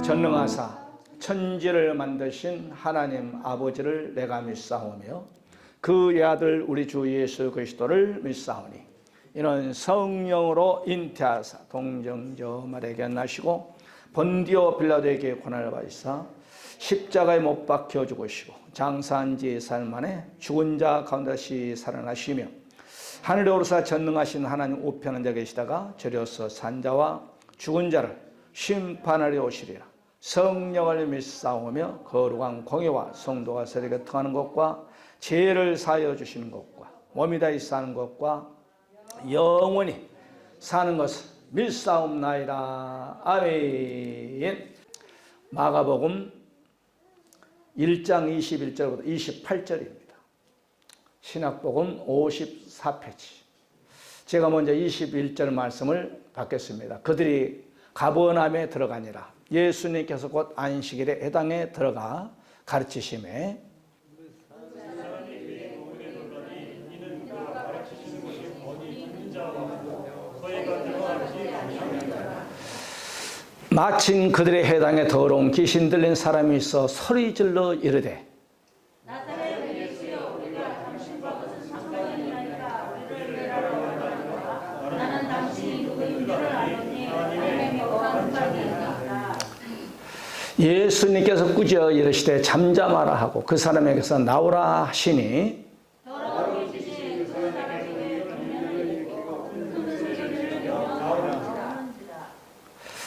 전능하사 천지를 만드신 하나님 아버지를 내가 믿사오며 그의 아들 우리 주 예수 그리스도를 믿사오니 이는 성령으로 잉태하사 동정녀 마리아에게 나시고 본디오 빌라도에게 고난을 받으사 십자가에 못 박혀 죽으시고 장사한 지 4일 만에 죽은 자 가운데 다시 살아나시며 하늘에 오르사 전능하신 하나님 우편한 자 계시다가 저려서 산 자와 죽은 자를 심판하려 오시리라. 성령을 믿사오며 거룩한 공의와 성도가 서로 교통하는 것과 죄를 사하여 주시는 것과 몸이 다시 사는 것과 영원히 사는 것을 믿사옵나이다. 아멘. 마가복음 1장 21절부터 28절입니다. 신약복음 54페이지. 제가 먼저 21절 말씀을 받겠습니다. 그들이 가버나움에 들어가니라. 예수님께서 곧 안식일에 회당에 들어가 가르치심에 마침 그들의 회당에 더러운 귀신 들린 사람이 있어 소리질러 이르되 예수님께서 꾸짖어 이르시되 잠잠하라 하고 그 사람에게서 나오라 하시니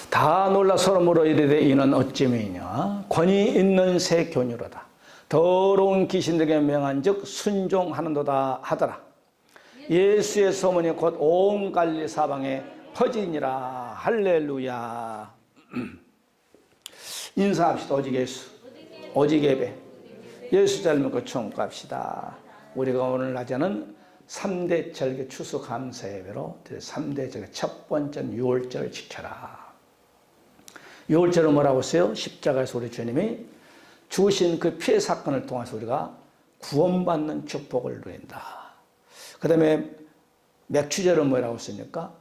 다 놀라 서로 물어 이르되 이는 어찌미냐 권위 있는 새 교녀로다. 더러운 귀신들에게 명한즉 순종하는도다 하더라. 예수의 소문이 곧 온 갈릴리 사방에 퍼지니라. 할렐루야. 인사합시다. 오직 예수, 오직 예배. 예수 잘 믿고 천국 갑시다. 우리가 오늘 낮에는 3대 절기 추수 감사 예배로 3대 절기 첫 번째는 유월절을 지켜라. 유월절은 뭐라고 했어요? 십자가에서 우리 주님이 주신 그 피해 사건을 통해서 우리가 구원받는 축복을 누린다. 그 다음에 맥주절은 뭐라고 했습니까?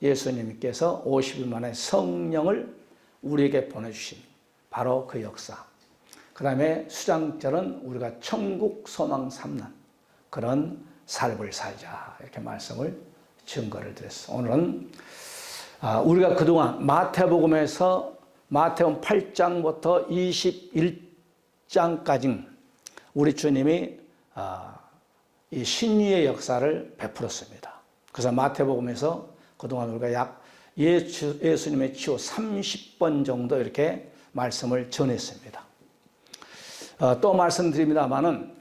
예수님께서 50일 만에 성령을 우리에게 보내주신 바로 그 역사. 그 다음에 수장절은 우리가 천국 소망 삼는 그런 삶을 살자. 이렇게 말씀을 증거를 드렸어요. 오늘은 우리가 그동안 마태복음에서 마태복음 8장부터 21장까지 우리 주님이 이 신유의 역사를 베풀었습니다. 그래서 마태복음에서 그동안 우리가 약 예수님의 치유 30번 정도 이렇게 말씀을 전했습니다. 또 말씀드립니다만은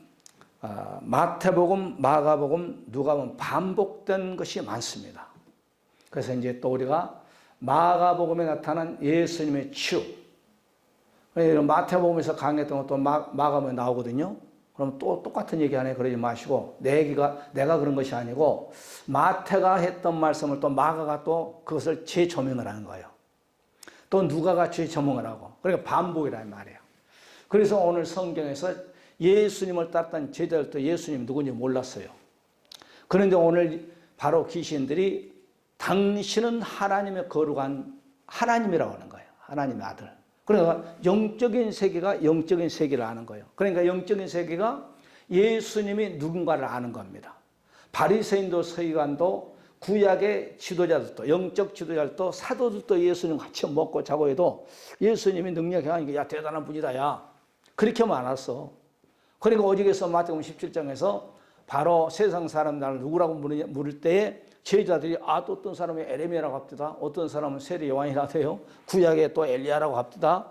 마태복음, 마가복음, 누가복음 반복된 것이 많습니다. 그래서 이제 또 우리가 마가복음에 나타난 예수님의 치유, 마태복음에서 강했던 것도 마가복음에 나오거든요. 그럼 또 똑같은 얘기 하네 그러지 마시고 내가 그런 것이 아니고 마태가 했던 말씀을 또 마가가 또 그것을 재조명을 하는 거예요. 또 누가가 재조명을 하고 그러니까 반복이라는 말이에요. 그래서 오늘 성경에서 예수님을 따랐던 제자들도 예수님 누군지 몰랐어요. 그런데 오늘 바로 귀신들이 당신은 하나님의 거룩한 하나님이라고 하는 거예요. 하나님의 아들. 그러니까 영적인 세계가 영적인 세계를 아는 거예요. 그러니까 영적인 세계가 예수님이 누군가를 아는 겁니다. 바리새인도 서기관도 구약의 지도자들도 영적 지도자들도 사도들도 예수님 같이 먹고 자고 해도 예수님이 능력이 하니까 야 대단한 분이다 야 그렇게만 안 왔어. 그러니까 오직에서 마태복음 17장에서 바로 세상 사람들을 누구라고 물을 때에 제자들이 또 어떤 사람이 에레미야라고 합디다. 어떤 사람은 세례 요한이라고 해요. 구약에 또 엘리야라고 합디다.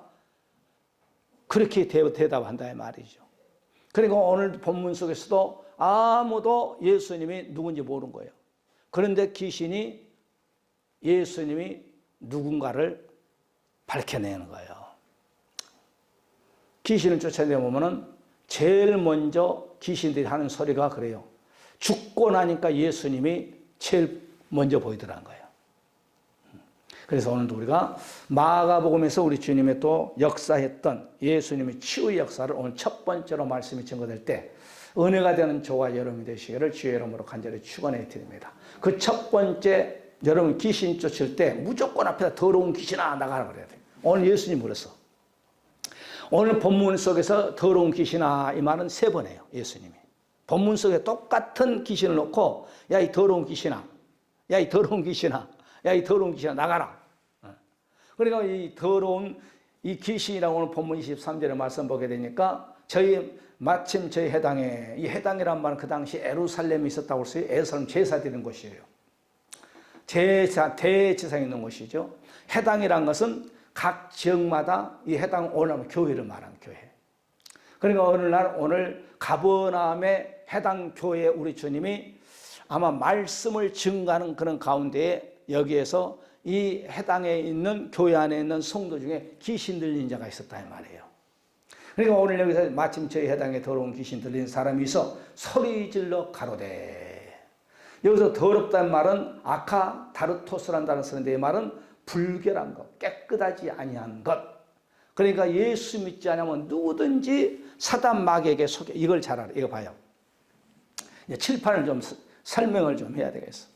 그렇게 대답한다 이 말이죠. 그리고 오늘 본문 속에서도 아무도 예수님이 누군지 모르는 거예요. 그런데 귀신이 예수님이 누군가를 밝혀내는 거예요. 귀신을 쫓아내보면은 제일 먼저 귀신들이 하는 소리가 그래요. 죽고 나니까 예수님이 제일 먼저 보이더라는 거예요. 그래서 오늘도 우리가 마가복음에서 우리 주님의 또 역사했던 예수님의 치유의 역사를 오늘 첫 번째로 말씀이 증거될 때 은혜가 되는 저와 여러분이 되시기를 주의 이름으로 간절히 축원해 드립니다. 그 첫 번째 여러분 귀신 쫓을 때 무조건 앞에다 더러운 귀신아 나가라 그래야 돼요. 오늘 예수님 그랬어. 오늘 본문 속에서 더러운 귀신아 이 말은 3번 해요. 예수님이. 본문 속에 똑같은 귀신을 놓고 야 이 더러운 귀신아, 야 이 더러운 귀신아, 야 이 더러운 귀신아 나가라. 그러니까 이 더러운 이 귀신이라고 오늘 본문 23절에 말씀 보게 되니까 마침 저희 해당에 이 해당이란 말은 그 당시 예루살렘에 있었다고 할 수 있어요. 예루살렘 제사 드리는 곳이에요. 대제사가 있는 곳이죠. 해당이란 것은 각 지역마다 이 해당 오늘 교회를 말하는 교회. 그러니까 어느 날 오늘 가버나움의 해당 교회에 우리 주님이 아마 말씀을 증거하는 그런 가운데에 여기에서 이 해당에 있는 교회 안에 있는 성도 중에 귀신 들린 자가 있었다 이 말이에요. 그러니까 오늘 여기서 마침 저희 해당에 더러운 귀신 들린 사람이 있어 소리질러 가로되. 여기서 더럽다는 말은 아카 다르토스라는 단어를 쓰는데 이 말은 불결한 것, 깨끗하지 아니한 것. 그러니까 예수 믿지 않으면 누구든지 사단 마귀에게 속여. 이걸 잘 알아. 이거 봐요. 이제 칠판을 좀 설명을 좀 해야 되겠어.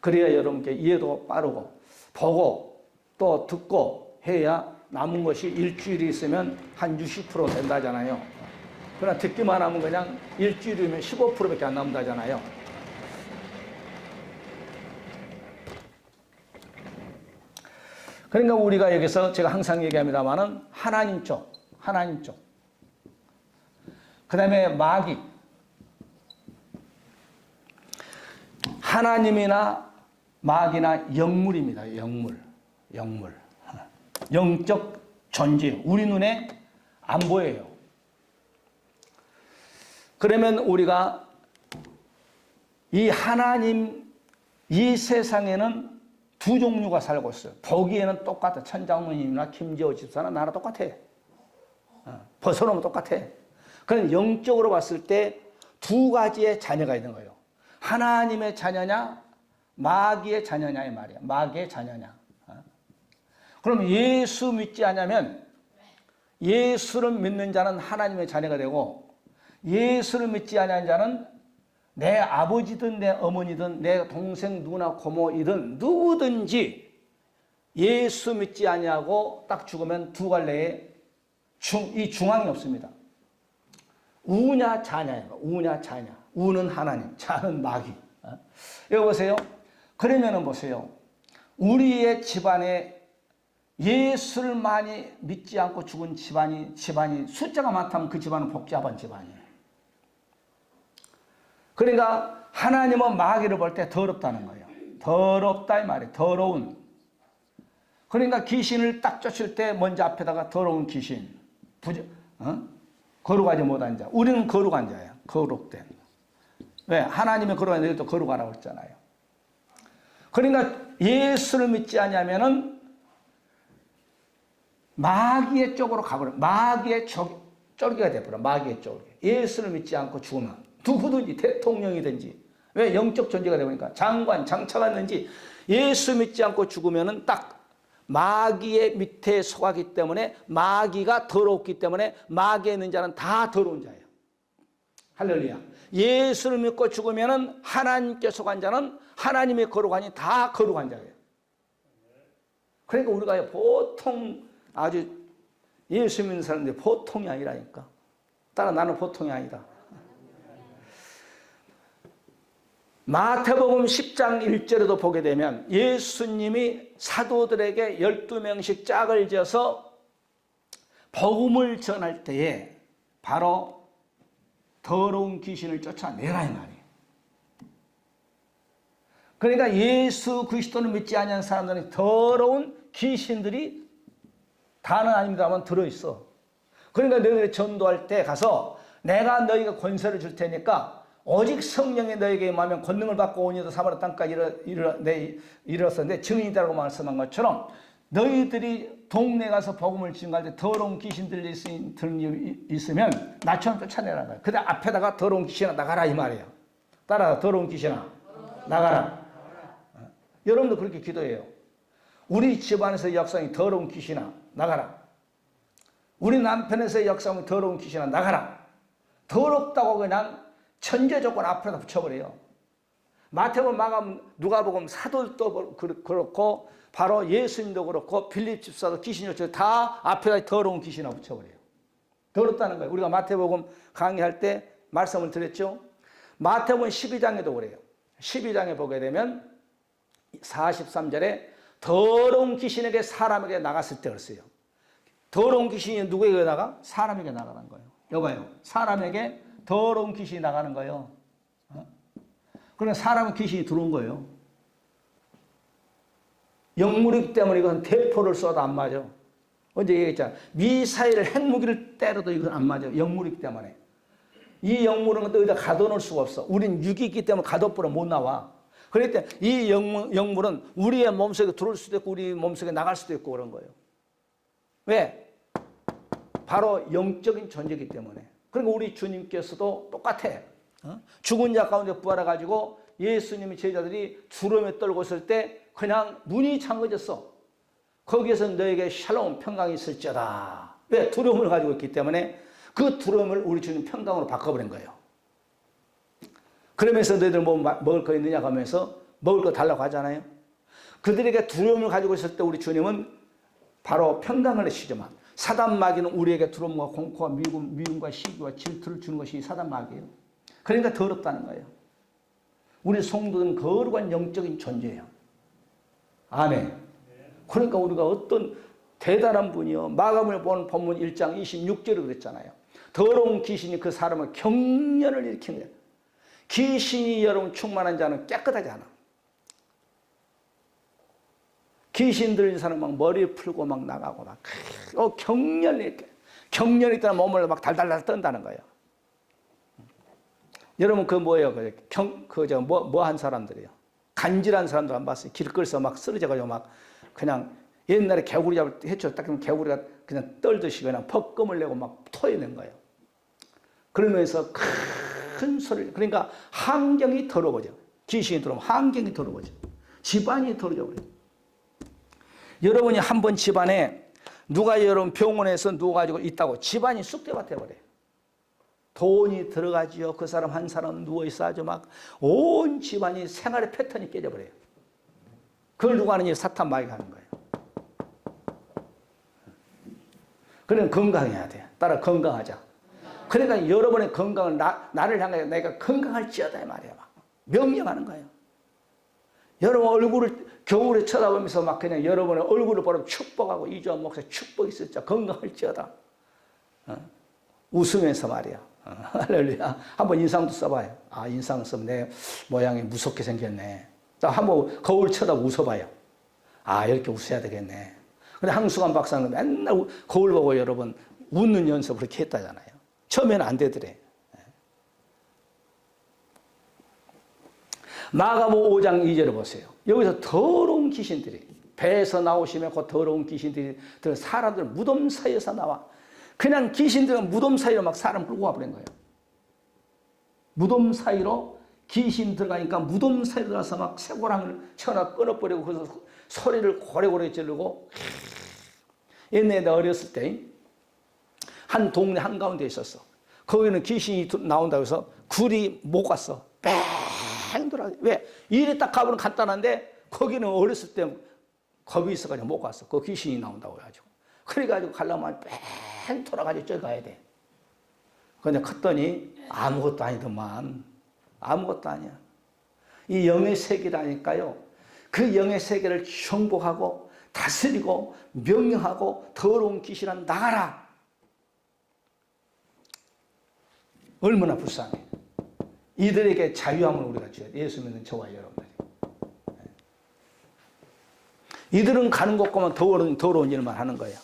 그래야 여러분께 이해도 빠르고 보고 또 듣고 해야 남은 것이 일주일이 있으면 한 60% 된다잖아요. 그러나 듣기만 하면 그냥 일주일이면 15%밖에 안 남는다잖아요. 그러니까 우리가 여기서 제가 항상 얘기합니다만은 하나님 쪽. 그 다음에 마귀. 하나님이나 마귀나 영물입니다. 영물. 영적 존재. 우리 눈에 안 보여요. 그러면 우리가 이 하나님, 이 세상에는 두 종류가 살고 있어요. 보기에는 똑같아. 천장모님이나 김재호 집사나 나랑 똑같아. 벗어놓으면 똑같아. 그럼 영적으로 봤을 때 두 가지의 자녀가 있는 거예요. 하나님의 자녀냐, 마귀의 자녀냐 이 말이야. 마귀의 자녀냐. 그럼 예수 믿지 않으면 예수를 믿는 자는 하나님의 자녀가 되고 예수를 믿지 않는 자는 내 아버지든 내 어머니든 내 동생 누나 고모이든 누구든지 예수 믿지 아니하고 딱 죽으면 두 갈래에 이 중앙이 없습니다. 우냐 자냐예요. 우냐 자냐. 우는 하나님, 자는 마귀. 여기 보세요. 그러면은 보세요. 우리의 집안에 예수를 많이 믿지 않고 죽은 집안이 숫자가 많다면 그 집안은 복잡한 집안이에요. 그러니까 하나님은 마귀를 볼 때 더럽다는 거예요. 더럽다 이 말이에요. 더러운. 그러니까 귀신을 딱 쫓을 때 먼저 앞에다가 더러운 귀신. 거룩하지 못한 자. 우리는 거룩한 자예요. 거룩된. 왜? 하나님의 거룩한 자들도 거룩하라고 했잖아요. 그러니까 예수를 믿지 않으면은 마귀의 쪽으로 가버려. 마귀의 쫄기가 돼버려. 마귀의 쫄기. 예수를 믿지 않고 죽으면 누구든지 대통령이든지 왜? 영적 존재가 되니까 장관, 장차가 있는지 예수 믿지 않고 죽으면은 딱 마귀의 밑에 속하기 때문에 마귀가 더럽기 때문에 마귀에 있는 자는 다 더러운 자예요. 할렐루야. 예수를 믿고 죽으면은 하나님께 속한 자는 하나님의 거룩하니 다 거룩한 자예요. 그러니까 우리가 보통 아주 예수 믿는 사람들이 보통이 아니라니까. 따라 나는 보통이 아니다. 마태복음 10장 1절에도 보게 되면 예수님이 사도들에게 12명씩 짝을 지어서 복음을 전할 때에 바로 더러운 귀신을 쫓아내라 이 말이에요. 그러니까 예수 그리스도를 믿지 않는 사람들은 더러운 귀신들이 다는 아닙니다만 들어있어. 그러니까 너희들이 전도할 때 가서 내가 너희가 권세를 줄 테니까 오직 성령이 너에게 임하면 권능을 받고 오니도 사마리아 땅까지 이르렀었는데 증인이라고 말씀한 것처럼 너희들이 동네 가서 복음을 증거할 때 더러운 귀신들이 있으면 나처럼 쫓아내라. 그 다음 앞에다가 더러운 귀신아 나가라 이 말이에요. 따라 더러운 귀신아 나가라. 여러분도 그렇게 기도해요. 우리 집안에서의 역성이 더러운 귀신아 나가라. 우리 남편에서의 역성이 더러운 귀신아 나가라. 더럽다고 그냥 천재 조건 앞에다 붙여버려요. 마태복음, 마가복음, 누가복음, 사도도 그렇고 바로 예수님도 그렇고 빌립 집사도 귀신이 쫓아 다 앞에다 더러운 귀신을 붙여버려요. 더럽다는 거예요. 우리가 마태복음 강의할 때 말씀을 드렸죠. 마태복음 12장에도 그래요. 12장에 보게 되면 43절에 더러운 귀신에게 사람에게 나갔을 때 그랬어요. 더러운 귀신이 누구에게 나가? 사람에게 나가는 거예요. 여봐요. 사람에게 더러운 귀신이 나가는 거예요. 그러니까 사람은 귀신이 들어온 거예요. 영물이기 때문에 이건 대포를 쏴도 안 맞아. 언제 얘기했잖아. 미사일 핵무기를 때려도 이건 안 맞아. 영물이기 때문에. 이 영물은 어디다 가둬놓을 수가 없어. 우린 육이기 때문에 가둬버려 못 나와. 그렇기 때문에 이 영물은 우리의 몸속에 들어올 수도 있고 우리 몸속에 나갈 수도 있고 그런 거예요. 왜? 바로 영적인 존재이기 때문에. 그러니까 우리 주님께서도 똑같아. 죽은 자 가운데 부활해가지고 예수님의 제자들이 두려움에 떨고 있을 때 그냥 문이 잠궈졌어. 거기에서 너에게 샬롬 평강이 있을지어다. 왜? 두려움을 가지고 있기 때문에 그 두려움을 우리 주님 평강으로 바꿔버린 거예요. 그러면서 너희들 뭐 먹을 거 있느냐 하면서 먹을 거 달라고 하잖아요. 그들에게 두려움을 가지고 있을 때 우리 주님은 바로 평강을 내시지만 사단 마귀는 우리에게 두려움과 공포와 미움과 시기와 질투를 주는 것이 사단 마귀예요. 그러니까 더럽다는 거예요. 우리 성도는 거룩한 영적인 존재예요. 아멘. 그러니까 우리가 어떤 대단한 분이요. 마가복음을 보는 본문 1장 26절에 그랬잖아요. 더러운 귀신이 그 사람을 경련을 일으키는 거예요. 귀신이 여러분 충만한 자는 깨끗하지 않아. 귀신 들린 사람은 막 머리 풀고 막 나가고 막 경련이 있다는 몸을 막 달달달 떤다는 거예요. 여러분 그 뭐예요? 뭐 한 사람들이에요. 간질한 사람들 안 봤어요. 길거리에서 막 쓰러져가지고 막 그냥 옛날에 개구리 잡을 때 했죠. 딱 그러면 개구리가 그냥 떨듯이 그냥 퍽금을 내고 막 토해낸 거예요. 그러면서 큰 소리를. 그러니까 환경이 더러워져. 귀신이 들어오면 환경이 더러워져. 집안이 더러워져 버려요. 여러분이 한번 집안에 누가 여러분 병원에서 누워가지고 있다고 집안이 쑥대밭 돼버려요. 돈이 들어가지요. 그 사람 한 사람 누워있어 아주 막 온 집안이 생활의 패턴이 깨져버려요. 그걸 누가 하느냐? 사탄 마귀가 하는 거예요. 그러면 건강해야 돼. 따라 건강하자. 그러니까 여러분의 건강을 나를 향해 내가 건강할지어다 이 말이야. 막 명령하는 거예요. 여러분 얼굴을 겨울에 쳐다보면서 막 그냥 여러분의 얼굴을 보면 축복하고 이주한 목사 축복이 있을지어다. 건강할지어다. 웃으면서 말이야. 할렐루야. 한번 인상도 써봐요. 아, 인상 쓰면 내 모양이 무섭게 생겼네. 자, 한번 거울 쳐다보고 웃어봐요. 아, 이렇게 웃어야 되겠네. 근데 항수관 박사는 맨날 거울 보고 여러분 웃는 연습을 그렇게 했다잖아요. 처음에는 안 되더래. 마가복음 5장 2절을 보세요. 여기서 더러운 귀신들이 배에서 나오시면 그 더러운 귀신들이 사람들 무덤 사이에서 나와. 그냥 귀신들은 무덤 사이로 막 사람 끌고 와버린 거예요. 무덤 사이로 귀신 들어가니까 무덤 사이로 들어가서 막 쇠고랑을 쳐나 끊어버리고 그래서 소리를 고래고래 지르고. 옛날에 내가 어렸을 때 한 동네 한가운데 있었어. 거기는 귀신이 나온다고 해서 굴이 못 갔어. 뺑 돌아. 왜? 일이 딱 가보면 간단한데 거기는 어렸을 때 겁이 있어가지고 못 갔어. 그 귀신이 나온다고 해가지고. 그래가지고 가려면 뺑 돌아가지고 저기 가야 돼. 근데 컸더니 아무것도 아니더만. 아무것도 아니야. 이 영의 세계라니까요. 그 영의 세계를 정복하고 다스리고 명령하고 더러운 귀신아 나가라. 얼마나 불쌍해. 이들에게 자유함을 우리가 줘야 돼. 예수 믿는 저와 여러분들이. 이들은 가는 곳과만 더러운 일만 하는 거예요.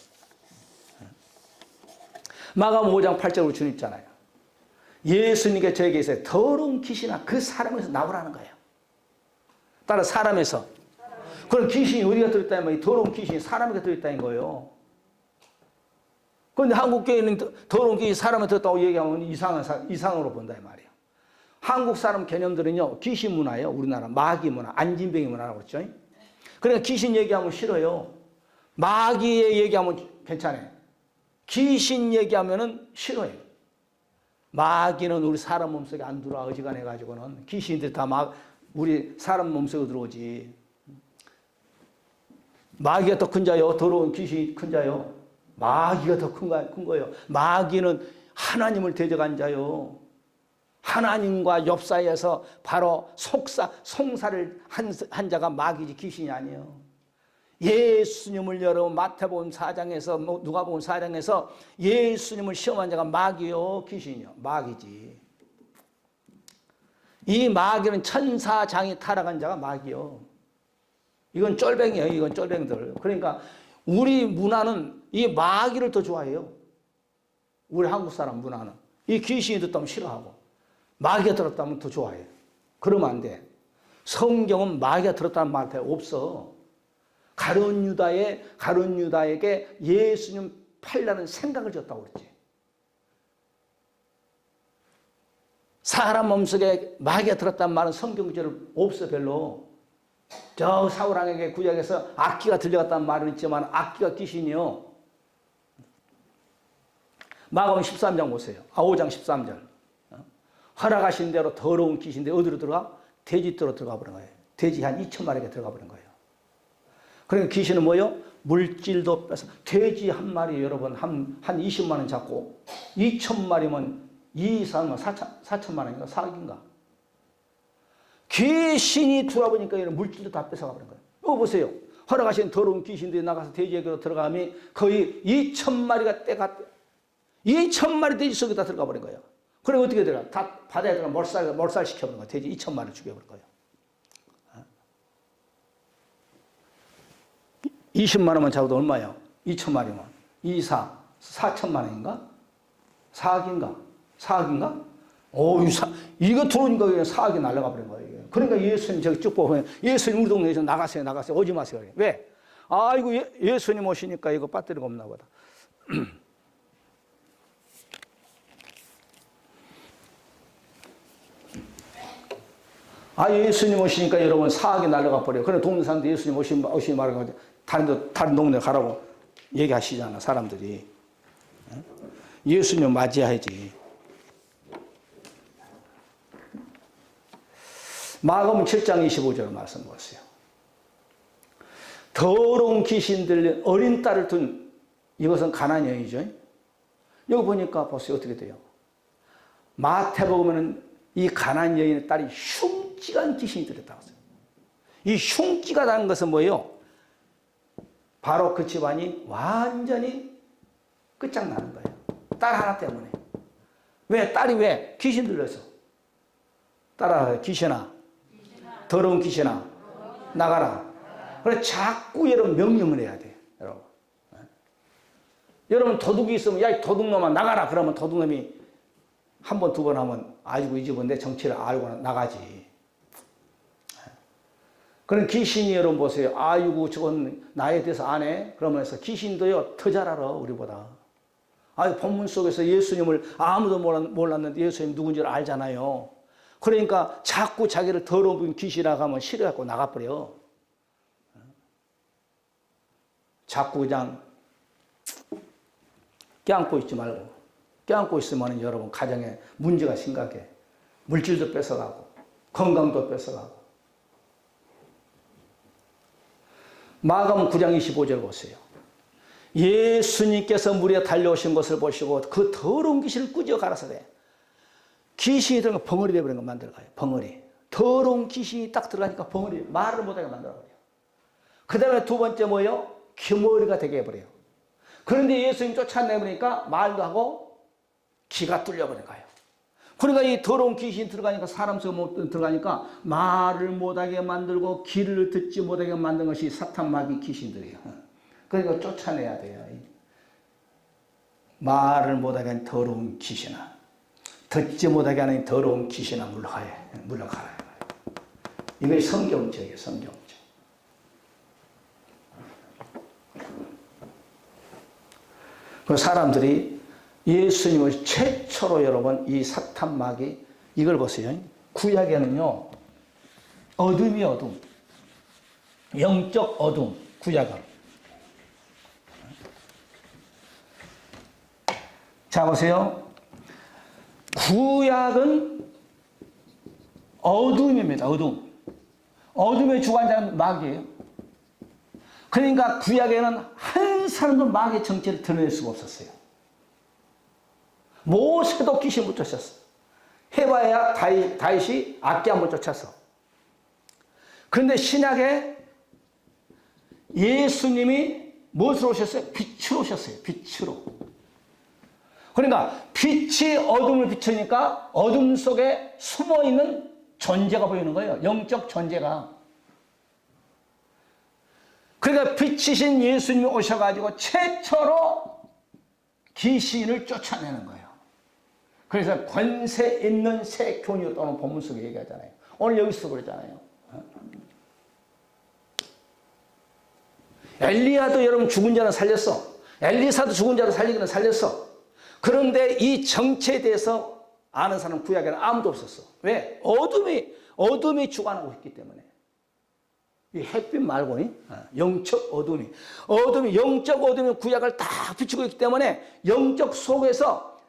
마가복음 5장 8절로 주님 있잖아요. 예수님께 저에게 있어요. 더러운 귀신아 그 사람에서 나오라는 거예요. 따라 사람에서. 그럼 귀신이 어디가 들어있다면 더러운 귀신이 사람에게 들어있다는 거예요. 그런데 한국 교회는 더러운 귀신이 사람에 들었다고 얘기하면 이상으로 본다 이 말이에요. 한국 사람 개념들은요. 귀신 문화예요. 우리나라 마귀 문화, 안진뱅이 문화라고 그랬죠. 그러니까 귀신 얘기하면 싫어요. 마귀 얘기하면 괜찮아요. 귀신 얘기하면은 싫어해요. 마귀는 우리 사람 몸속에 안 들어와 어지간해가지고는 귀신들이 다 우리 사람 몸속에 들어오지. 마귀가 더 큰 자요? 더러운 귀신이 큰 자요? 마귀가 더 큰 거예요. 마귀는 하나님을 대적한 자요. 하나님과 욥 사이에서 바로 송사를 한 자가 마귀지 귀신이 아니에요. 예수님을 여러분 마태복음 4장에서 누가복음 4장에서 예수님을 시험한 자가 마귀요 귀신이요? 마귀지. 이 마귀는 천사장이 타락한 자가 마귀요. 이건 쫄뱅이에요. 이건 쫄뱅이들. 그러니까 우리 문화는 이 마귀를 더 좋아해요. 우리 한국 사람 문화는. 이 귀신이 듣다면 싫어하고 마귀가 들었다면 더 좋아해요. 그러면 안 돼. 성경은 마귀가 들었다는 말 없어. 가룟 유다에게 예수님 팔라는 생각을 줬다고 그랬지. 사람 몸속에 마귀가 들었다는 말은 성경 구절은 없어 별로. 저 사울왕에게 구약에서 악기가 들려갔다는 말은 있지만 악기가 귀신이요. 마가복음 13장 보세요. 5장 13절. 허락하신 대로 더러운 귀신인데 어디로 들어가? 돼지떼로 들어가 버린 거예요. 돼지 한 2,000마리가 들어가 버린 거예요. 그러니까 귀신은 뭐예요? 물질도 뺏어. 돼지 한 마리 여러분 한 20만 원 잡고 2,000마리면 2,4만 4천만 원인가? 4억인가? 귀신이 들어보니까 이런 물질도 다 뺏어가 버린 거예요. 이거 보세요. 허락하신 더러운 귀신들이 나가서 돼지에게로 들어가면 거의 2,000마리가 2,000마리 돼지 속에다 들어가 버린 거예요. 그래 어떻게 들어가? 다 바다에 들어가 몰살 시켜버린 거예요. 돼지 2,000마리 죽여버린 거예요. 20만 원만 잡아도 얼마예요? 2,000마리면 4천만 원인가? 4억인가? 이거 들어오니까 그냥 4억이 날아가 버린 거예요. 그러니까 예수님 저기 쭉 보면 예수님 우리 동네에서 나가세요. 오지 마세요. 왜? 아이고 예수님 오시니까 이거 배터리가 없나 보다. 예수님 오시니까 여러분 4억이 날아가 버려요. 그래 동네 사람들 예수님 오시니 말하고 다른 동네 가라고 얘기하시잖아 사람들이. 예수님 맞이해야지. 마가복음 7장 25절 말씀 보세요. 더러운 귀신들 어린 딸을 둔 이것은 가나안 여인이죠. 여기 보니까 보세요 어떻게 돼요. 마태복음에는 이 가나안 여인의 딸이 흉측한 귀신이 들었다고 했어요. 이 흉측하다는 것은 뭐예요? 바로 그 집안이 완전히 끝장나는 거예요. 딸 하나 때문에. 왜? 딸이 왜? 귀신 들려서. 딸아 귀신아. 더러운 귀신아. 나가라. 그래 자꾸 여러분 명령을 해야 돼. 여러분. 여러분 도둑이 있으면 야 이 도둑놈아 나가라. 그러면 도둑놈이 한 번, 두 번 하면 아이고 이 집은 내 정체를 알고 나가지. 그런 귀신이 여러분 보세요. 아이고 저건 나에 대해서 안 해? 그러면서 귀신도요 더 잘 알아 우리보다. 본문 속에서 예수님을 아무도 몰랐는데 예수님 누군지를 알잖아요. 그러니까 자꾸 자기를 더러운 귀신이라고 하면 싫어갖고 나가버려. 자꾸 그냥 껴안고 있지 말고. 껴안고 있으면 여러분 가정에 문제가 심각해. 물질도 뺏어가고 건강도 뺏어가고. 마가복음 9장 25절 보세요. 예수님께서 물에 달려오신 것을 보시고 그 더러운 귀신을 꾸짖어 가라사대. 귀신이 들어가면 벙어리 되어버리는 거 만들어가요. 벙어리. 더러운 귀신이 딱 들어가니까 벙어리 말을 못하게 만들어버려요. 그 다음에 두 번째 뭐예요? 귀머리가 되게 해버려요. 그런데 예수님 쫓아내버리니까 말도 하고 귀가 뚫려버린 거예요. 그러니까 이 더러운 귀신이 들어가니까 사람 속에 못 들어가니까 말을 못하게 만들고 귀를 듣지 못하게 만든 것이 사탄 마귀 귀신들이에요. 그러니까 쫓아내야 돼요. 말을 못하게 하는 더러운 귀신아. 듣지 못하게 하는 더러운 귀신아 물러가라. 이게 성경책이에요. 성경책. 그 사람들이 예수님을 최초로 여러분 이 사탄 마귀 이걸 보세요. 구약에는요. 어둠이 어둠. 영적 어둠. 구약은. 자 보세요. 구약은 어둠입니다. 어둠. 어둠의 주관자는 마귀예요. 그러니까 구약에는 한 사람도 마귀의 정체를 드러낼 수가 없었어요. 모세도 귀신 못 쫓았어. 해봐야 다윗이 악기 한번 쫓아서. 그런데 신약에 예수님이 무엇으로 오셨어요? 빛으로 오셨어요. 빛으로. 그러니까 빛이 어둠을 비추니까 어둠 속에 숨어있는 존재가 보이는 거예요. 영적 존재가. 그러니까 빛이신 예수님이 오셔가지고 최초로 귀신을 쫓아내는 거예요. 그래서 권세 있는 새 교훈이 또는 본문 속에 얘기하잖아요. 오늘 여기서 그러잖아요. 엘리야도 여러분 죽은 자는 살렸어. 엘리사도 죽은 자를 살리기는 살렸어. 그런데 이 정체에 대해서 아는 사람 구약에는 아무도 없었어. 왜? 어둠이 주관하고 있기 때문에. 이 햇빛 말고 영적 어둠이 영적 어둠이 구약을 다 비추고 있기 때문에 영적 속에서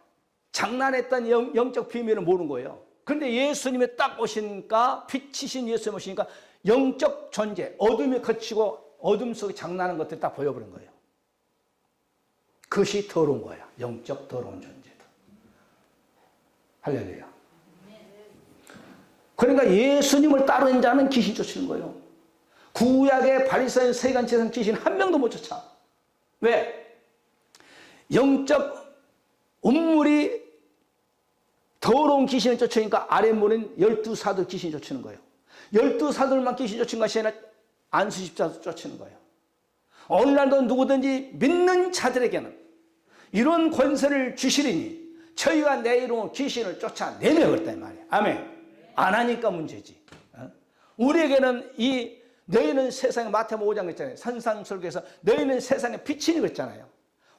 장난했던 영적 비밀을 모르는 거예요. 그런데 예수님이 딱 오시니까 빛이신 예수님 오시니까 영적 존재 어둠이 거치고 어둠 속에 장난하는 것들이 딱 보여버린 거예요. 그것이 더러운 거야. 영적 더러운 존재다. 할렐루야. 그러니까 예수님을 따르는 자는 귀신 쫓는 거예요. 구약의 바리새인 세간치에서는 귀신 한 명도 못 쫓아. 왜? 영적 음물이 더러운 귀신을 쫓으니까 아랫물은 12사도 귀신이 쫓는 거예요. 12사도들만 귀신 쫓은 것이 아니라 안수집사도 쫓는 거예요. 오늘날도 누구든지 믿는 자들에게는 이런 권세를 주시리니 저희가 내 이름으로 귀신을 쫓아내려겠다 이 말이에요. 아멘. 안 하니까 문제지. 우리에게는 이 너희는 세상에 마태복음 5장 있잖아요. 산상설교에서 너희는 세상에 빛이니 그랬잖아요.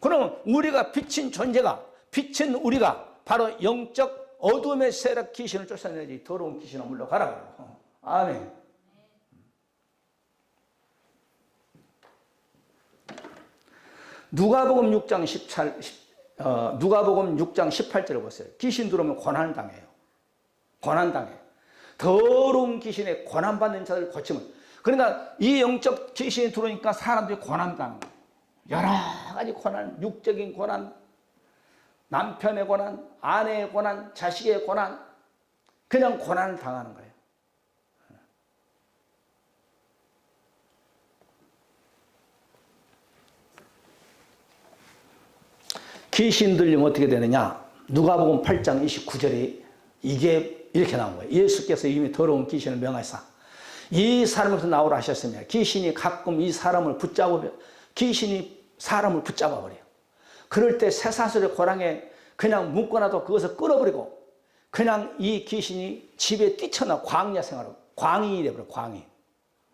그럼 우리가 빛인 존재가 빛인 우리가 바로 영적 어둠의 세력 귀신을 쫓아내지 더러운 귀신을 물러가라고. 아멘. 누가복음 6장 18절을 보세요. 귀신 들어오면 고난당해요. 고난당해. 더러운 귀신에 고난받는 자들 고치면. 그러니까 이 영적 귀신이 들어오니까 사람들이 고난당해요. 여러 가지 고난, 육적인 고난, 남편의 고난, 아내의 고난, 자식의 고난, 그냥 고난을 당하는 거예요. 귀신 들리면 어떻게 되느냐? 누가복음 8장 29절에 이게 이렇게 나온 거예요. 예수께서 이미 더러운 귀신을 명하사 이 사람에서 나오라 하셨으며 귀신이 가끔 이 사람을 귀신이 사람을 붙잡아 버려요. 그럴 때 쇠사슬의 고랑에 그냥 묶어놔도 그것을 끌어버리고 그냥 이 귀신이 집에 뛰쳐나 광야 생활하고 광인이 되버려요. 광인.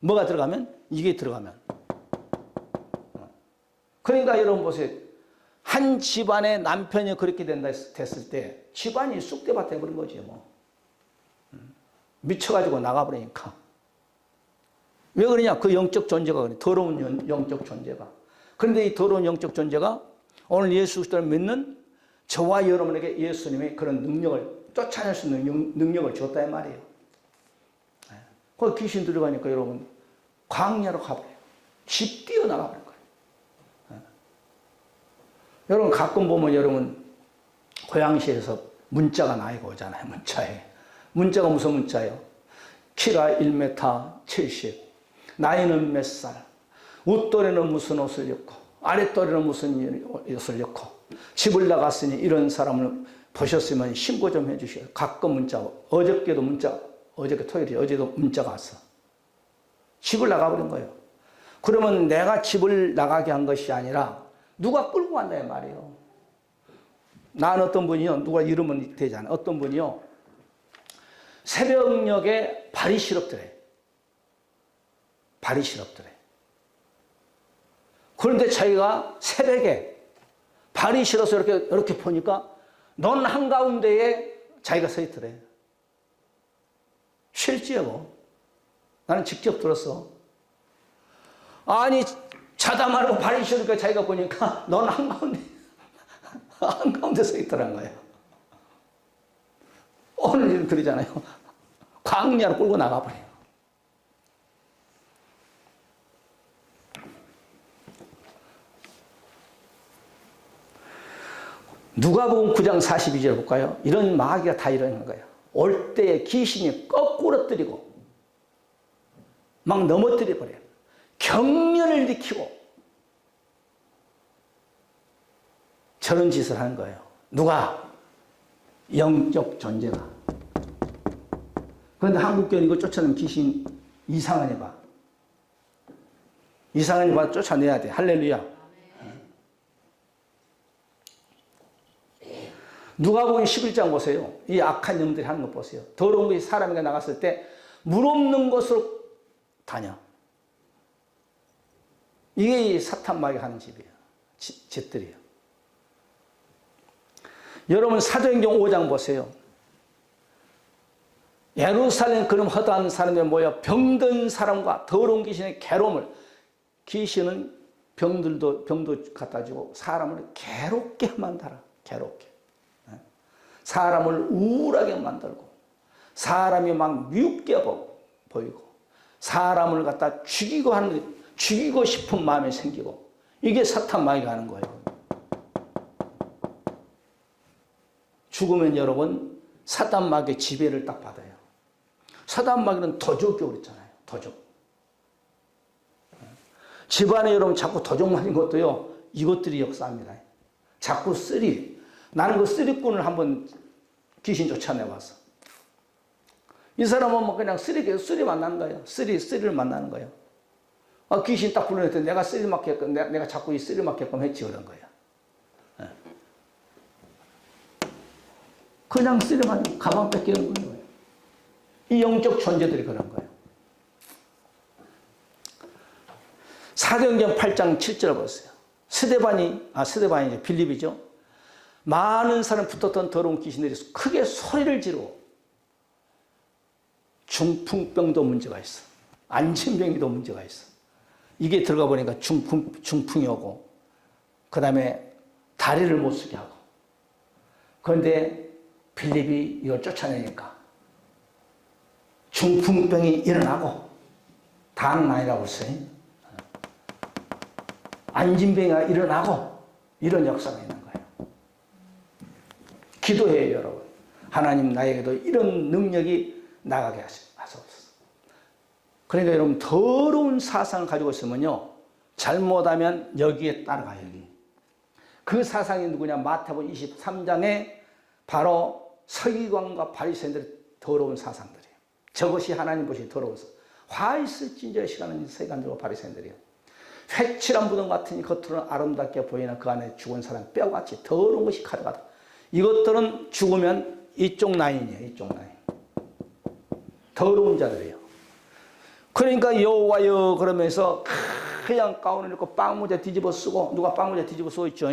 뭐가 들어가면? 이게 들어가면. 그러니까 여러분 보세요. 한 집안의 남편이 그렇게 됐을 때 집안이 쑥대밭 돼버린 거지 뭐. 미쳐가지고 나가버리니까. 왜 그러냐? 그 영적 존재가 그래. 더러운 영적 존재가. 그런데 이 더러운 영적 존재가 오늘 예수 그리스도를 믿는 저와 여러분에게 예수님의 그런 능력을 쫓아낼 수 있는 능력을 줬다 이 말이에요. 거기 귀신 들어가니까 여러분 광야로 가버려요. 집 뛰어나가버린 거예요. 여러분 가끔 보면 여러분 고양시에서 문자가 나이가 오잖아요. 문자가 무슨 문자예요? 키가 1m 70, 나이는 몇 살, 윗도리는 무슨 옷을 입고 아랫도리는 무슨 옷을 입고 집을 나갔으니 이런 사람을 보셨으면 신고 좀 해주시오. 가끔 문자, 어저께 토요일에 어제도 문자가 왔어. 집을 나가버린 거예요. 그러면 내가 집을 나가게 한 것이 아니라 누가 끌고 간다 이 말이에요. 난 어떤 분이요, 누가 이름은 되잖아요. 어떤 분이요, 새벽녘에 발이 시렵더래. 그런데 자기가 새벽에 발이 시려서 이렇게 보니까 넌 한가운데에 자기가 서 있더래. 실제로 나는 직접 들었어. 아니 자다 말고 발이 시려니까 자기가 보니까 넌 한가운데 서 있더란 거예요. 오늘 일 들이잖아요. 광야로 끌고 나가버려요. 누가복음 9장 42절 볼까요? 이런 마귀가 다 이러는 거예요. 올 때에 귀신이 거꾸로 때리고 막 넘어뜨려 버려요. 경련을 일으키고 저런 짓을 하는 거예요. 누가? 영적 존재가. 그런데 한국교회는 이거 쫓아내면 귀신 이상한 애 봐. 이상한 애 봐 쫓아내야 돼. 할렐루야. 누가복음 11장 보세요. 이 악한 영들이 하는 거 보세요. 더러운 것이 사람에게 나갔을 때 물 없는 곳으로 다녀. 이게 사탄 마귀가 하는 집이에요. 짓들이에요. 여러분 사도행전 5장 보세요. 예루살렘 그럼 허다한 사람들이 모여 병든 사람과 더러운 귀신의 괴로움을, 귀신은 병도 갖다 주고 사람을 괴롭게 만들어. 괴롭게. 사람을 우울하게 만들고 사람이 막 미웃게 보이고 사람을 갖다 죽이고 싶은 마음이 생기고, 이게 사탄 마귀가 하는 거예요. 죽으면 여러분 사탄 마귀의 지배를 딱 받아요. 사탄 마귀는 도적이라고 그랬잖아요. 도적. 집안에 여러분 자꾸 도적 맞은 것도요, 이것들이 역사합니다. 자꾸 나는 그 쓰리꾼을 한번 귀신 쫓아내봤어. 이 사람은 뭐 그냥 쓰리 만나는 거예요. 쓰리를 만나는 거예요. 귀신 딱 불러냈더니 내가 쓰리 맞게끔, 내가 자꾸 이 쓰리 맞게끔 했지, 그런 거예요. 그냥 쓰리만 가방 뺏기는 거예요. 이 영적 존재들이 그런 거예요. 사도행전 8장 7절 보세요. 스데반이 이제 빌립이죠. 많은 사람 붙었던 더러운 귀신들이 크게 소리를 지르고, 중풍병도 문제가 있어. 안진병이도 문제가 있어. 이게 들어가 보니까 중풍이 오고, 그 다음에 다리를 못 쓰게 하고. 그런데 빌립이 이걸 쫓아내니까 중풍병이 일어나고, 다는 아니라고 했어요. 안진병이가 일어나고, 이런 역사가 있는 거예요. 기도해요, 여러분. 하나님 나에게도 이런 능력이 나가게 하소서. 그러니까 여러분, 더러운 사상을 가지고 있으면요, 잘못하면 여기에 따라가요, 여기. 그 사상이 누구냐? 마태복음 23장에 바로 서기관과 바리새인들의 더러운 사상들이에요. 저것이 하나님 보시 더러운 사상. 화 있을 진저의 시간은 서기관들과 바리새인들이에요. 회칠한 무덤 같으니 겉으로는 아름답게 보이나 그 안에 죽은 사람 뼈같이 더러운 것이 가득하다. 이것들은 죽으면 이쪽 라인이에요. 이쪽 라인. 더러운 자들이에요. 그러니까 여호와여 그러면서 하얀 가운을 입고 빵모자 뒤집어 쓰고, 누가 빵모자 뒤집어 써 있죠?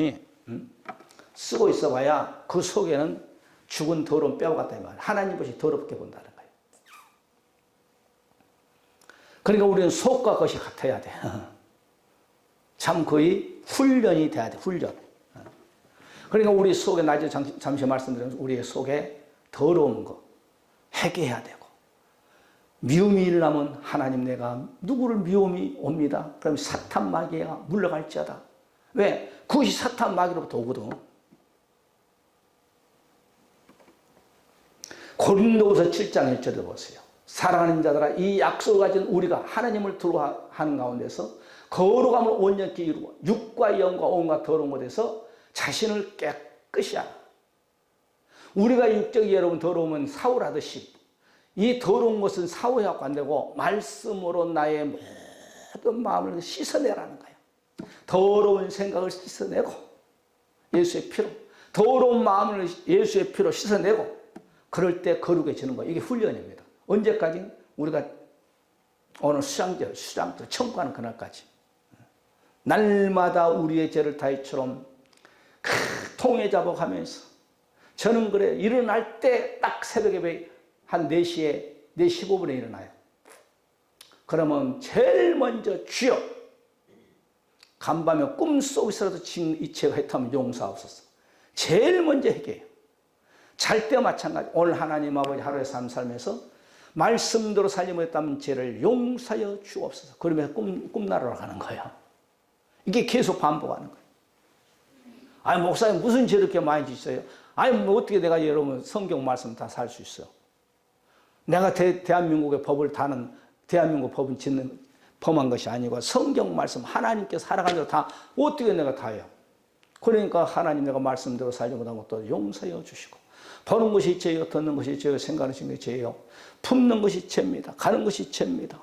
쓰고 있어 봐야 그 속에는 죽은 더러운 뼈 같다 이 말이에요. 하나님 것이 더럽게 본다는 거예요. 그러니까 우리는 속과 것이 같아야 돼. 참 거의 훈련이 돼야 돼. 훈련. 그러니까 우리 속에 나중에 잠시 말씀드리면 우리의 속에 더러운 거 회개해야 되고, 미움이 일어나면 하나님 내가 누구를 미움이 옵니다. 그럼 사탄 마귀가 물러갈지어다. 왜? 그것이 사탄 마귀로부터 오거든. 고린도후서 7장 1절을 보세요. 사랑하는 자들아, 이 약속을 가진 우리가 하나님을 두려워하는 가운데서 거룩함을 온전히 이루고 육과 영과 온갖 더러운 것에서 자신을 깨끗이 하라. 우리가 육적이 여러분 더러우면 사울하듯이 이 더러운 것은 사울하고 안 되고 말씀으로 나의 모든 마음을 씻어내라는 거예요. 더러운 생각을 씻어내고 예수의 피로, 더러운 마음을 예수의 피로 씻어내고, 그럴 때 거룩해지는 거예요. 이게 훈련입니다. 언제까지? 우리가 오늘 수장절 천국하는 그날까지. 날마다 우리의 죄를 다이처럼 통에 잡아가면서, 저는 그래요. 일어날 때 딱 새벽에 한 4시에, 4시 15분에 일어나요. 그러면 제일 먼저 주여, 간밤에 꿈속에서라도 지금 이 죄가 했다면 용서하옵소서. 제일 먼저 회개해요. 잘 때 마찬가지. 오늘 하나님 아버지 하루의 삶 살면서 말씀대로 살지 못했다면 죄를 용서하여 주옵소서. 그러면서 꿈나라로 가는 거예요. 이게 계속 반복하는 거예요. 아니 목사님 무슨 죄 이렇게 많이 지셨어요? 아니 뭐 어떻게 내가 여러분 성경 말씀 다 살 수 있어요? 내가 대한민국의 법을 다는 대한민국 법은 짓는 범한 것이 아니고 성경 말씀 하나님께 살아가는 대로 다 어떻게 내가 다 해요? 그러니까 하나님 내가 말씀대로 살지 못한 것도 용서해 주시고 보는 것이 죄요, 듣는 것이 죄요, 생각하는 것이 죄요, 품는 것이 죄입니다. 가는 것이 죄입니다.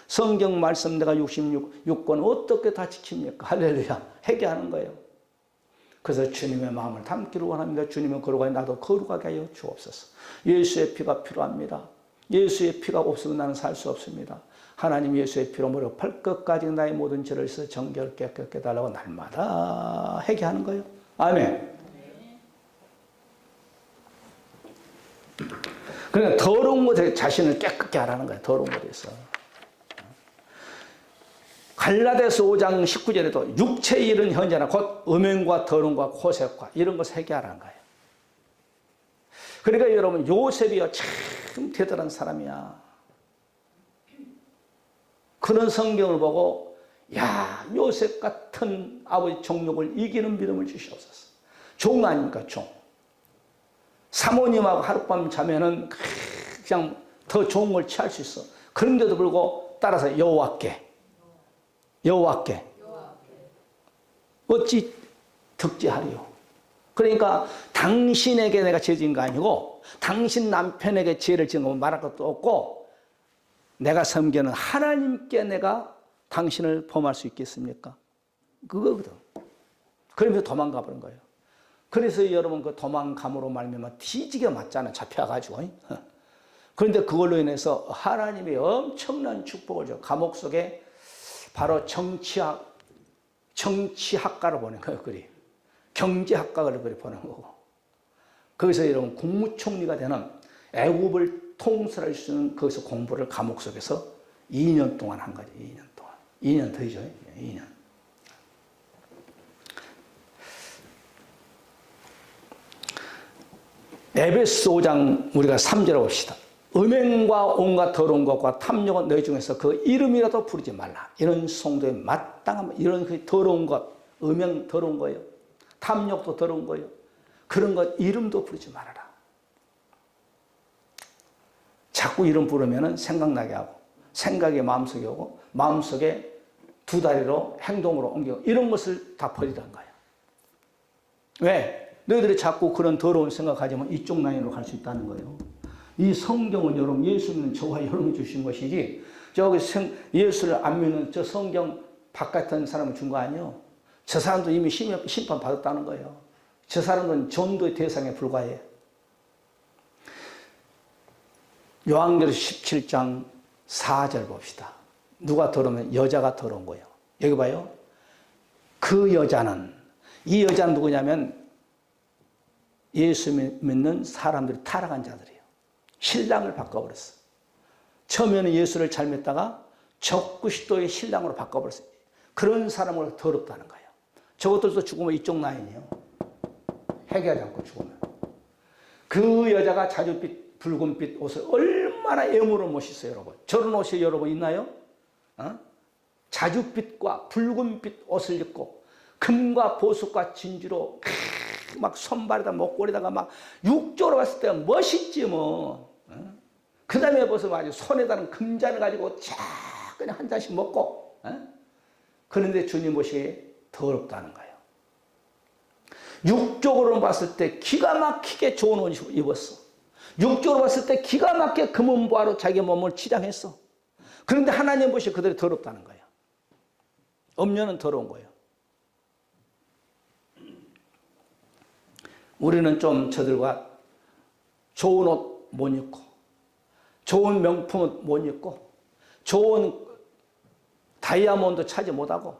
성경 말씀 내가 66권 어떻게 다 지킵니까? 할렐루야. 회개하는 거예요. 그래서 주님의 마음을 담기를 원합니다. 주님은 거룩하게 나도 거룩하게 하여 주옵소서. 예수의 피가 필요합니다. 예수의 피가 없으면 나는 살 수 없습니다. 하나님 예수의 피로 무릎 발끝까지 나의 모든 죄를 씻어 정결 깨끗게 달라고 날마다 회개하는 거예요. 아멘. 그러니까 더러운 것에 자신을 깨끗게 하라는 거예요. 더러운 것에서. 갈라디아서 5장 19절에도 육체의 일은 현재나 곧 음행과 더러움과 고색과 이런 것을 회개하라는 거예요. 그러니까 여러분 요셉이요 참 대단한 사람이야. 그런 성경을 보고 야 요셉 같은 아버지 정욕을 이기는 믿음을 주시옵소서. 종 아닙니까 종. 사모님하고 하룻밤 자면은 그냥 더 좋은 걸 취할 수 있어. 그런데도 불구하고 따라서 여호와께 어찌 득지하리요. 그러니까 당신에게 내가 죄 지은 거 아니고 당신 남편에게 죄를 지은 거 말할 것도 없고 내가 섬기는 하나님께 내가 당신을 범할 수 있겠습니까? 그거거든. 그러면서 도망가 버린 거예요. 그래서 여러분 그 도망감으로 말미암아 뒤지게 맞잖아요. 잡혀가지고. 그런데 그걸로 인해서 하나님이 엄청난 축복을 줘. 감옥 속에 바로 정치학과를 보낸 거예요. 그리 경제학과를 그리 보낸 거고. 거기서 여러분 국무총리가 되는 애국을 통솔할 수 있는 거기서 공부를 감옥 속에서 2년 동안 한 거죠. 2년 동안. 2년 더죠. 2년. 에베소 5장 우리가 3절을 봅시다. 음행과 온갖 더러운 것과 탐욕은 너희 중에서 그 이름이라도 부르지 말라. 이런 성도에 마땅한 이런 그 더러운 것, 음행 더러운 거예요. 탐욕도 더러운 거예요. 그런 것 이름도 부르지 말아라. 자꾸 이름 부르면은 생각나게 하고 생각이 마음속에 오고 마음속에 두 다리로 행동으로 옮기고 이런 것을 다 버리란 거예요. 왜? 너희들이 자꾸 그런 더러운 생각하지만 이쪽 라인으로 갈 수 있다는 거예요. 이 성경은 여러분 예수 믿는 저와 여러분이 주신 것이지 저기 예수를 안 믿는 저 성경 바깥한 사람을 준 거 아니에요. 저 사람도 이미 심판 받았다는 거예요. 저 사람은 전도의 대상에 불과해. 요한계시록 17장 4절 봅시다. 누가 더러우면 여자가 더러운 거예요. 여기 봐요. 그 여자는 이 여자는 누구냐면 예수 믿는 사람들이 타락한 자들이에요. 신랑을 바꿔버렸어. 처음에는 예수를 잘 믿다가 적그리스도의 신랑으로 바꿔버렸어요. 그런 사람으로 더럽다는 거예요. 저것들도 죽으면 이쪽 라인이에요. 회개하지 않고 죽으면. 그 여자가 자줏빛 붉은빛 옷을 얼마나 애무를 멋있어요 여러분. 저런 옷이 여러분 있나요? 자줏빛과 붉은빛 옷을 입고 금과 보석과 진주로 막 손발에다 목걸이다가 막 육조로 봤을 때 멋있지 뭐. 그 다음에 벌써 아주 손에다는 금잔을 가지고 쫙 그냥 한 잔씩 먹고. 그런데 주님 보시기에 더럽다는 거예요. 육적으로 봤을 때 기가 막히게 좋은 옷을 입었어. 육적으로 봤을 때 기가 막히게 금은보화로 자기 몸을 치장했어. 그런데 하나님 보시기에 그들이 더럽다는 거예요. 음료는 더러운 거예요. 우리는 좀 저들과 좋은 옷 못 입고 좋은 명품은 못 입고 좋은 다이아몬드 차지 못하고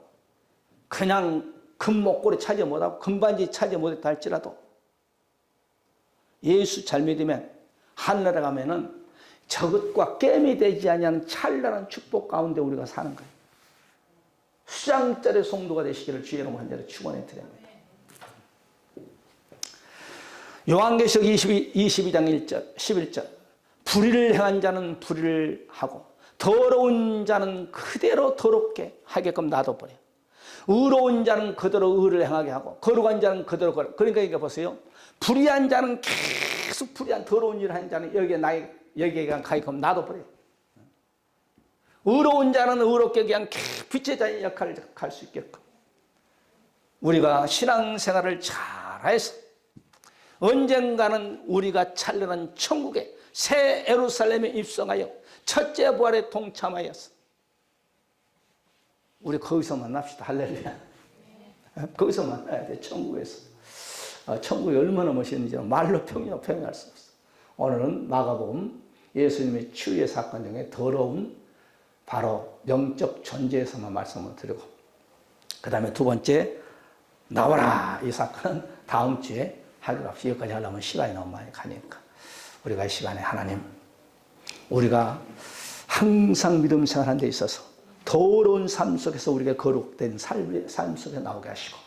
그냥 금 목걸이 차지 못하고 금반지 차지 못했다 할지라도 예수 잘 믿으면 하늘에 가면은 저것과 깸이 되지 아니하는 찬란한 축복 가운데 우리가 사는 거예요. 수장짜리 성도가 되시기를 주의 이름으로 간절히 축원해 드립니다. 요한계시록 22장 1절, 11절. 불의를 행한 자는 불의를 하고 더러운 자는 그대로 더럽게 하게끔 놔둬버려. 의로운 자는 그대로 의를 행하게 하고 거룩한 자는 그대로 거룩. 그러니까 이게 보세요. 불의한 자는 계속 불의한 더러운 일을 하는 자는 여기에 가입하면 놔둬버려요. 의로운 자는 의롭게 그냥 빛의 자의 역할을 할 수 있게끔 우리가 신앙생활을 잘해서 언젠가는 우리가 찬란한 천국에 새 예루살렘에 입성하여 첫째 부활에 동참하여서 우리 거기서 만납시다. 할렐루야. 거기서 만나야 돼. 천국에서. 천국이 얼마나 멋있는지 말로 표현할 수 없어. 오늘은 마가복음 예수님의 치유의 사건 중에 더러운 바로 영적 존재에서만 말씀을 드리고, 그 다음에 두 번째 나와라 이 사건은 다음 주에 하기로 합시다. 여기까지 하려면 시간이 너무 많이 가니까 우리가 이 시간에 하나님, 우리가 항상 믿음 생활하는 데 있어서 더러운 삶 속에서 우리가 거룩된 삶 속에 나오게 하시고,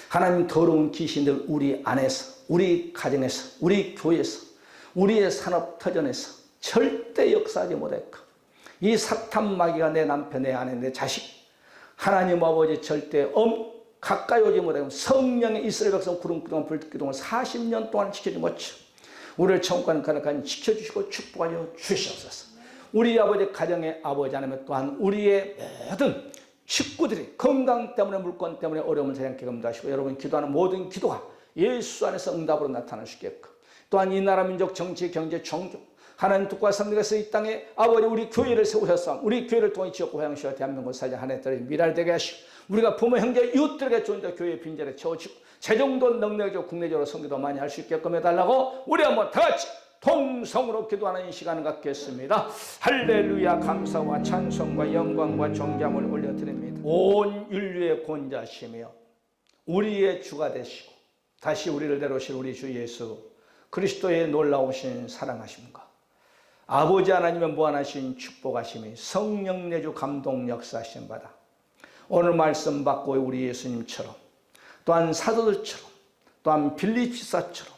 하나님 더러운 귀신들 우리 안에서, 우리 가정에서, 우리 교회에서, 우리의 산업터전에서 절대 역사하지 못했고, 이 사탄 마귀가 내 남편, 내 아내, 내 자식, 하나님 아버지 절대 가까이 오지 못하고 성령의 이스라엘 백성 구름기둥 불기둥을 40년 동안 지켜주지 못해 우리를 천국까지 가까이 지켜주시고 축복하여 주시옵소서. 우리 아버지 가정의 아버지 하나님, 또한 우리의 모든 식구들이 건강 때문에 물건 때문에 어려움을 자연케 감도하시고, 여러분 기도하는 모든 기도가 예수 안에서 응답으로 나타날 수 있게끔, 또한 이 나라 민족 정치 경제 종교 하나님 뜻과 선택에서 이 땅에 아버지 우리 교회를 세우셨사 우리 교회를 통해 지역과 고향시와 대한민국 살자 하나님 들의 미랄 되게 하시고, 우리가 부모 형제 이웃들에게 좋은 교회의 빈자리에 채워주고 재정도 능력적으로 국내적으로 선교도 많이 할 수 있게끔 해달라고 우리 한번 다 같이 통성으로 기도하는 이 시간을 갖겠습니다. 할렐루야. 감사와 찬송과 영광과 존귀함을 올려드립니다. 온 인류의 권자시며 우리의 주가 되시고 다시 우리를 데려오실 우리 주 예수 그리스도의 놀라우신 사랑하심과 아버지 하나님의 무한하신 축복하심이 성령 내주 감동 역사하심 받아 오늘 말씀 받고 우리 예수님처럼, 또한 사도들처럼, 또한 빌립지사처럼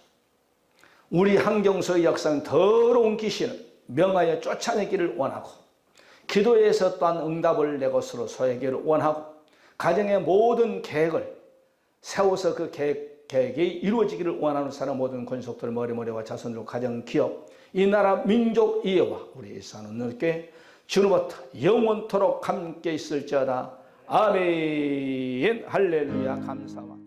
우리 한경서의 역사는 더러운 귀신을 명하여 쫓아내기를 원하고, 기도에서 또한 응답을 내 것으로 소개하기를 원하고, 가정의 모든 계획을 세워서 그 계획이 이루어지기를 원하는 사람 모든 권속들 머리머리와 자손들 가정 기업 이 나라 민족 이해와 우리 예수는 넓게 주로부터 영원토록 함께 있을지어다. 아멘. 할렐루야. 감사와